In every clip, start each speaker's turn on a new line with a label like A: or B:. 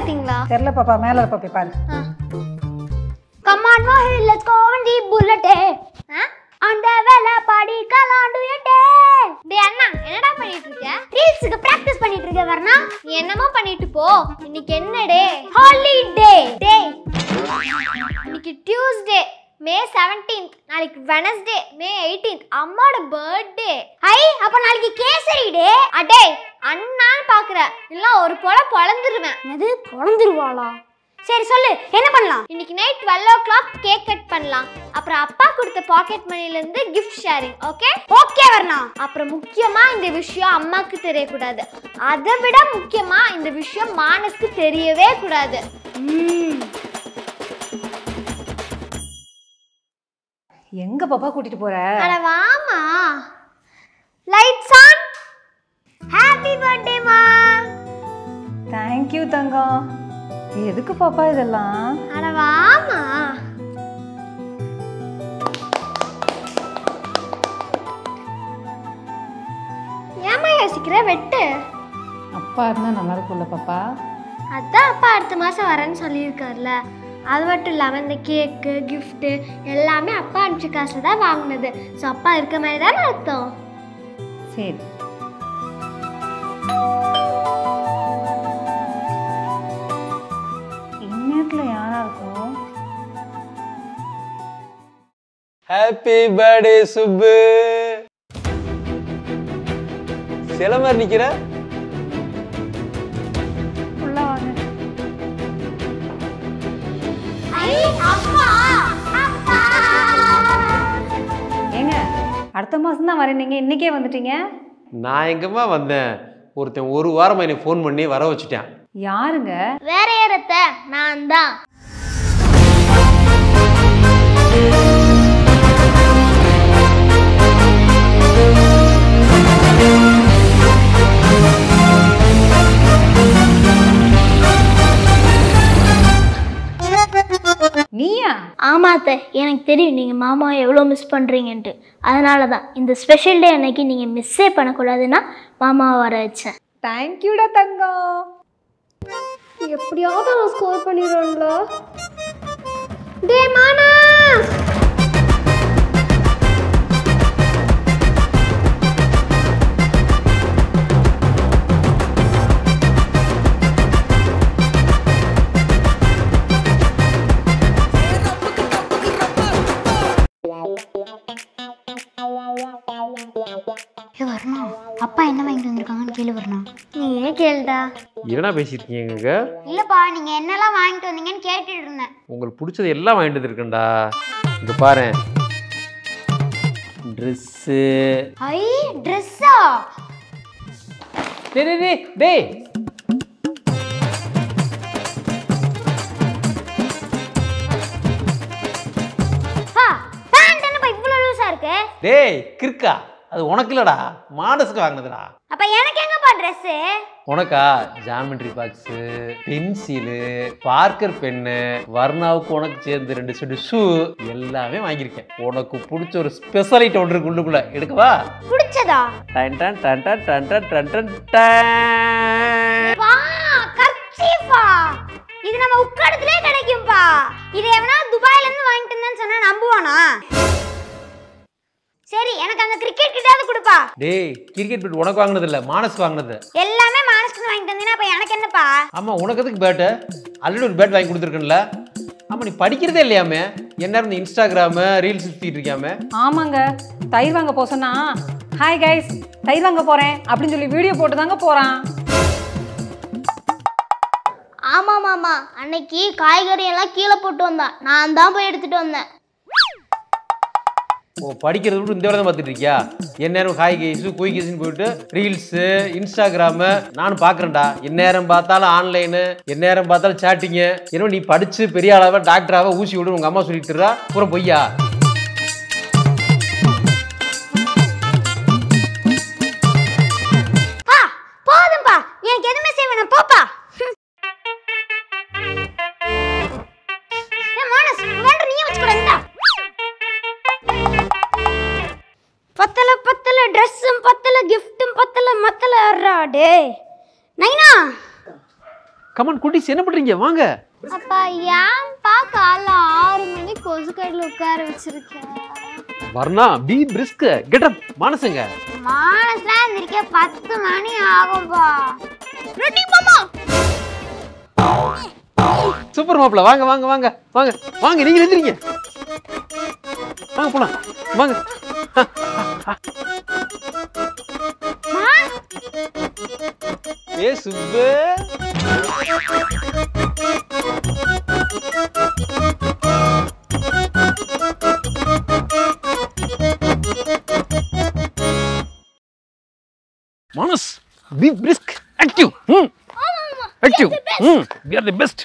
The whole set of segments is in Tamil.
A: பாத்தீங்களா?
B: தெரியல பாப்பா, மேல இருப்ப போய் பாரு.
A: Come on Mohi, let's go on the bullet. அந்த வேலை படிக்கலாம் டுயட்டே. டேய் அண்ணா, என்னடா பண்ணிட்டு இருக்க? ரீல்ஸ்க்கு பிராக்டீஸ் பண்ணிட்டு இருக்க வர்ணா. நீ என்னமோ பண்ணிட்டு போ. இன்னைக்கு என்ன டே? ஹாலிடே. டேய். இன்னைக்கு டியூஸ்டே, May 17th. நாளைக்கு வெனஸ்டே, May 18th. அம்மாவோட பர்த்டே. ஹை, அப்ப நாளைக்கு கேசரி டே. அடே, அண்ணான்னு பாக்குற. இல்ல ஒரு பொளந்துருவேன். என்னது பொளந்துருவாளா? சரி சொல்லு, என்ன பண்ணலாம்? இன்னைக்கு நைட் 12 o'clock கேக் கட் பண்ணலாம். அப்புறம் அப்பா கொடுத்த பாக்கெட் மணில இருந்து gift sharing. Okay? Okay Varna. அப்புறம் முக்கியமா இந்த விஷயம் அம்மாக்கு தெரியக்கூடாது. அதை விட முக்கியமா இந்த விஷயம் மானஸ்க்கு தெரியவே கூடாது.
B: எங்க பாப்பா கூட்டிட்டு போற?
A: அட வாமா. Lights on. ஹேப்பி பர்த்டே மா.
B: Thank you தங்கம். எதுக்கு பாப்பா இதெல்லாம்?
A: அட வாமா. ஏமா யோசிக்கிற? வெட்டு.
B: அப்பா இருந்தா நல்லா இருக்கும்ல பாப்பா?
A: அதான் அப்பா அடுத்த மாசம் வரேன்னு சொல்லியிருக்காருல. அது மட்டும் இல்லாமல் இந்த கேக்கு கிஃப்ட்டு எல்லாமே அப்பா அனுப்பிச்ச காசில் தான் வாங்கினது. ஸோ அப்பா இருக்க மாதிரி தானே அர்த்தம்.
B: சரி. இந்நேரத்தில் யாரா இருக்கும்?
C: Happy birthday Subbu. சில மாதிரி நிக்கிற.
B: உள்ள வாங்க. ஏங்க, அடுத்த மாசம் தான் வரேன், நீங்க இன்னைக்கே வந்துட்டீங்க?
C: நான் எங்கம்மா வந்தேன்? ஒருத்தன் ஒரு வாரமா என்னை ஃபோன் பண்ணி வர வச்சுட்டேன்.
B: யாருங்க?
A: வேற யாரத்த? நான் தான்.
B: நீயா?
A: ஆமாத்த, எனக்கு தெரியும் நீங்கள் மாமாவை எவ்வளோ மிஸ் பண்ணுறீங்கன்ட்டு. அதனால தான் இந்த ஸ்பெஷல் டே அன்னைக்கு நீங்கள் மிஸ்ஸே பண்ணக்கூடாதுன்னா மாமாவை வர வச்சேன்.
B: தேங்க்யூடா தங்கம்.
A: எப்படியாவது அவன் ஸ்கோர் பண்ணிடுவாங்களா? டே மாமா. அப்பா என்ன வாங்கிட்டு வந்திருக்காங்கன்னு கேளு வரணா. நீ ஏன் கேளுடா?
C: என்னடா பேசியிருக்கீங்க?
A: இல்லப்பா, நீங்க என்னெல்லாம் வாங்கிட்டு வந்தீங்கன்னு கேட்டுட்டு இருந்தேன்.
C: உங்களுக்கு பிடிச்சது எல்லாம் வாங்கிட்டு வந்திருக்கேன்டா. இங்க பாரு, ட்ரெஸ்ஸு.
A: ஐ, ட்ரெஸ்ஸா?
C: டேய் டேய் டேய்.
A: பா, பேண்ட் என்னப்பா இவ்ளோ லூசா இருக்கு?
C: டேய் கிறுக்கா, அது உனக்கு இல்லடா, மானஸ்க்கு வாங்கினதுடா.
A: அப்ப எனக்கு எங்கப்பா ட்ரெஸ்?
C: உனக்கா geometry box, pencil, Parker pen, வர்ணாவுக்கு உனக்கு சேர்ந்து 2 செட் ஷூ எல்லாமே வாங்கியிருக்கேன். உனக்கு பிடிச்ச ஒரு ஸ்பெஷல் ஐட்டம் ஒன்று இருக்கு உள்ளுக்குள்ள, எடுக்கவா?
A: பிடிச்சதா?
C: Done done done done done done done done done.
A: பா, கர்ச்சீஃபா. இது நம்ம உட்கார்றதுலயே கிடைக்கும்பா. இது எவனா துபாயில இருந்து வாங்கிட்டு வந்தேன்னு சொன்னா நம்புவானா? சரி, எனக்கு அந்த கிரிக்கெட் கிட்டாவது கொடுப்பா.
C: டேய், கிரிக்கெட் பேட் உனக்கு வாங்குனது இல்ல, மானஸ்க்கு வாங்குனது.
A: எல்லாமே மானஸ்க்கு வாங்கிட்டு வந்தீனா அப்ப எனக்கு என்னப்பா?
C: ஆமா, உனக்கு எதுக்கு பேட்? ஆல்ரெடி ஒரு பேட் வாங்கி கொடுத்துருக்கேன்ல. ஆமா, நீ படிக்கிறதே இல்லையாமே, என்ன இருந்து இன்ஸ்டாகிராம் ரீல்ஸ் சுத்திட்டு இருக்கியாமே?
B: ஆமாங்க, தயிர் வாங்க போ சொன்னா ஹாய் கைஸ் தயிர் வாங்க போறேன் அப்படின்னு சொல்லி வீடியோ போட்டு தாங்க போறான்.
A: ஆமா மாமா, அன்னைக்கு காய்கறி எல்லாம் கீழே போட்டு வந்தான். நான் தான் போய் எடுத்துட்டு வந்தேன்.
C: ஓ, படிக்கிறது விட்டு இந்த வேலை தான் பார்த்துட்டு இருக்கியா? எந்நேரம் ஹாய் கேஸு குய் கேஸுன்னு போயிட்டு ரீல்ஸு இன்ஸ்டாகிராமு நானும் பார்க்குறேன்டா. எந்நேரம் பார்த்தாலும் ஆன்லைனு, எந்நேரம் பார்த்தாலும் சேட்டிங்கு. ஏன்னா நீ படித்து பெரிய ஆளாக டாக்டராக ஊசி விடு உங்கள் அம்மா சொல்லிட்டுறா, பூரா பொய்யா?
A: போதும்பா, எனக்கு எதுவுமே செய்வேன், போப்பா. பத்தல பத்தல ட்ரெஸ்ஸும் பத்தல கிஃப்ட்டும் பத்தல மத்தல டே நைனா
C: கமான் குட்டீஸ், என்ன பண்றீங்க? வாங்க.
A: அப்பா ஏன்பா காலைல 6 மணிக்கு கொசுக்கடையில் உட்கார வச்சிருக்கேன்?
C: Varna be brisk, get up. மானசங்க
A: மானஸ்லாம் எந்திரிக்க 10 மணி ஆகும்பா. ரெடி மாமா.
C: சூப்பர் மாப்ள. வாங்க வாங்க வாங்க வாங்க வாங்க, நீங்க எந்திரிங்க. வாங்க போலாம், வாங்க. ஏ Subbu, Manas be brisk, active. Active. we are the best.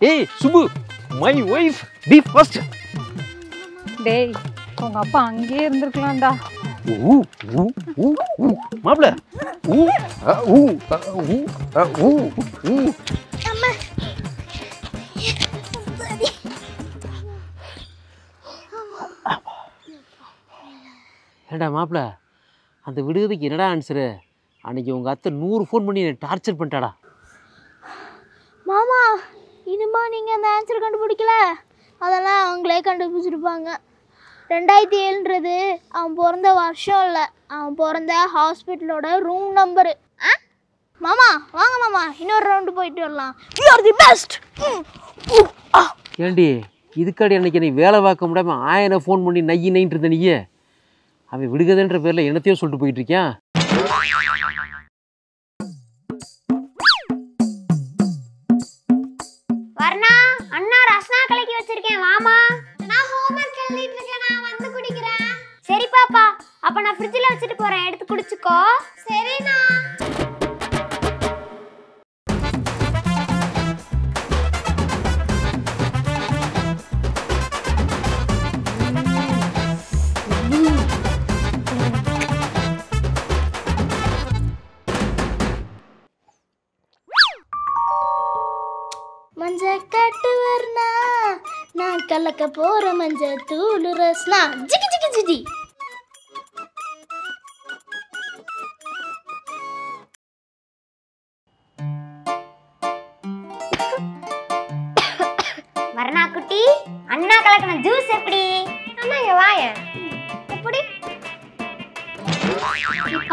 C: ஏய் Subbu, my wife be first.
B: டேய் உங்க அப்பா அங்கேயே இருந்திருக்கலாம்டா.
C: மாப்ள ஏடா மாப்ள, அந்த விடுதலைக்கு என்னடா ஆன்சரு? அன்னைக்கு உங்க அத்தை 100 ஃபோன் பண்ணி என்னை டார்ச்சர் பண்ணிட்டாடா.
A: மாமா, இனிமா நீங்க அந்த ஆன்சர் கண்டுபிடிக்கல, அதெல்லாம் அவங்களே கண்டுபிடிச்சிருப்பாங்க. 2007ன்றது அவன் பிறந்த வருஷம் இல்லை, அவன் பிறந்த ஹாஸ்பிட்டலோட ரூம் நம்பரு. மாமா வாங்க மாமா, இன்னொரு ரவுண்டு போயிட்டு வரலாம். You are the best.
C: ஏண்டி இதுக்காடி அன்னைக்கு என்னை வேலை பார்க்க முடியாம 1000 ஃபோன் பண்ணி நைன்ட்டு இருந்த நீயே, அவன் விடுகதைன்ற பேரில் என்னத்தையோ சொல்லிட்டு போயிட்டு இருக்கான்.
A: வர்ணா, அண்ணா ரஸ்னா கலக்கி வச்சிருக்கேன், வாமா. நான் ஹோம்வொர்க் எழுதிட்டு இருக்கேன், நான் வந்து குடிக்கிறேன். சரி பாப்பா, அப்ப நான் ஃப்ரிட்ஜ்ல வச்சிட்டு போறேன், எடுத்து குடிச்சுக்கோ. சரிண்ணா. மஞ்ச கட்டு வர்ணா, நான் கலக்க போற மஞ்ச தூள் ரஸ்னா. ஜிகி ஜிகி ஜிஜி. வர்ணா குட்டி, அண்ணா கலக்கின ஜூஸ் எப்படி? அண்ணா இங்க வாயே. எப்படி?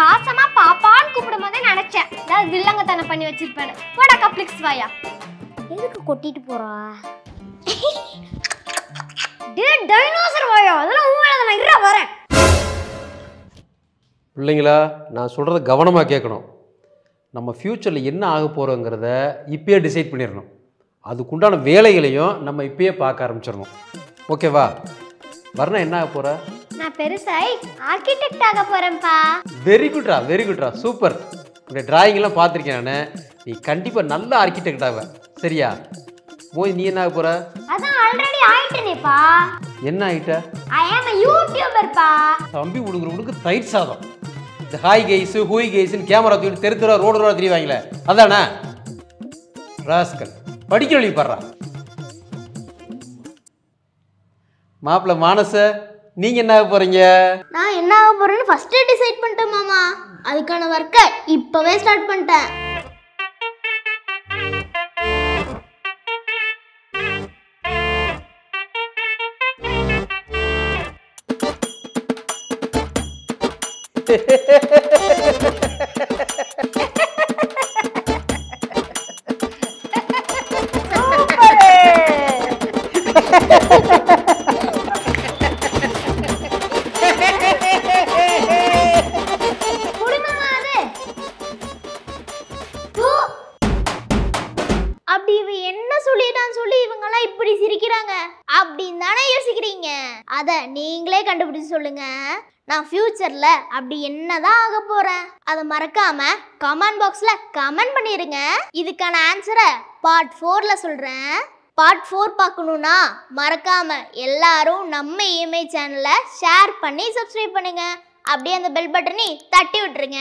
A: காசமா பாப்பான்னு கூப்பிடும் போதே நினைச்சேன் ஏதாவது வில்லங்கத்தனை பண்ணி வச்சிருப்பேன். போடா கப்ளிக்ஸ் வாயா. எதுக்கு கொட்டிட்டு போறா? டேய் டைனோசர் வாயா, அதெல்லாம் ஊவேல நான் இருற வரேன்.
C: பிள்ளைங்களா, நான் சொல்கிறத கவனமாக கேட்கணும். நம்ம ஃப்யூச்சரில் என்ன ஆக போகிறோங்கிறத இப்பயே டிசைட் பண்ணிடணும். அதுக்குண்டான வேலைகளையும் நம்ம இப்பயே பார்க்க ஆரம்பிச்சிடணும். ஓகேவா? வர்ணா என்ன ஆக போகிற?
A: நான் பெருசாய் ஆர்கிடெக்ட் ஆக போறேன்ப்பா.
C: வெரி குட்ரா, வெரி குட்ரா, சூப்பர். உடைய டிராயிங்லாம் பார்த்துருக்கேன் நான். நீ கண்டிப்பாக நல்ல ஆர்கிடெக்ட் ஆக. சரியா? மோய், நீ என்ன ஆக போகிற?
A: அதான் ஆல்ரெடி ஆயிட்டேனேப்பா.
C: என்ன ஆகிட்ட?
A: ஐ ஆம் a யூடியூபர்ப்பா.
C: தம்பி உடுங்குறவனுக்கு தயிர் சாதம். இந்த ஹாய் கைஸு ஹூய் கைஸுன்னு கேமரா தூக்கிட்டு தெரு தெருவா ரோடு ரோடாக தெரியவாங்களே, அதானே? ராஸ்கல், படிக்க வழி படுறா. மாப்பிள்ள மானச, நீங்க என்ன ஆக போறீங்க?
A: நான் என்ன ஆக போறேன்னு ஃபர்ஸ்ட் டிசைட் பண்ணிட்டேன் மாமா. அதுக்கான வர்க்கை இப்பவே ஸ்டார்ட் பண்ணிட்டேன். அப்படி இவ என்ன சொல்லிட்டான்னு சொல்லி இவங்கெல்லாம் இப்படி சிரிக்கிறாங்க அப்படின்னு தானே யோசிக்கிறீங்க? அத நீங்களே கண்டுபிடிச்சு சொல்லுங்க. நான் ஃபியூச்சர்ல அப்படி என்னதான் ஆக போறேன் அதை மறக்காம கமெண்ட் பாக்ஸ்ல கமெண்ட் பண்ணிருங்க. இதுக்கான ஆன்சரை பார்ட் 4ல சொல்றேன். பார்ட் 4 பார்க்கணும்னா மறக்காம எல்லாரும் நம்ம EMI சேனலை ஷேர் பண்ணி சப்ஸ்கிரைப் பண்ணுங்க. அப்படியே அந்த பெல் பட்டனை தட்டி விட்டுருங்க.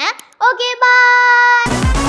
A: ஓகே, பாய்.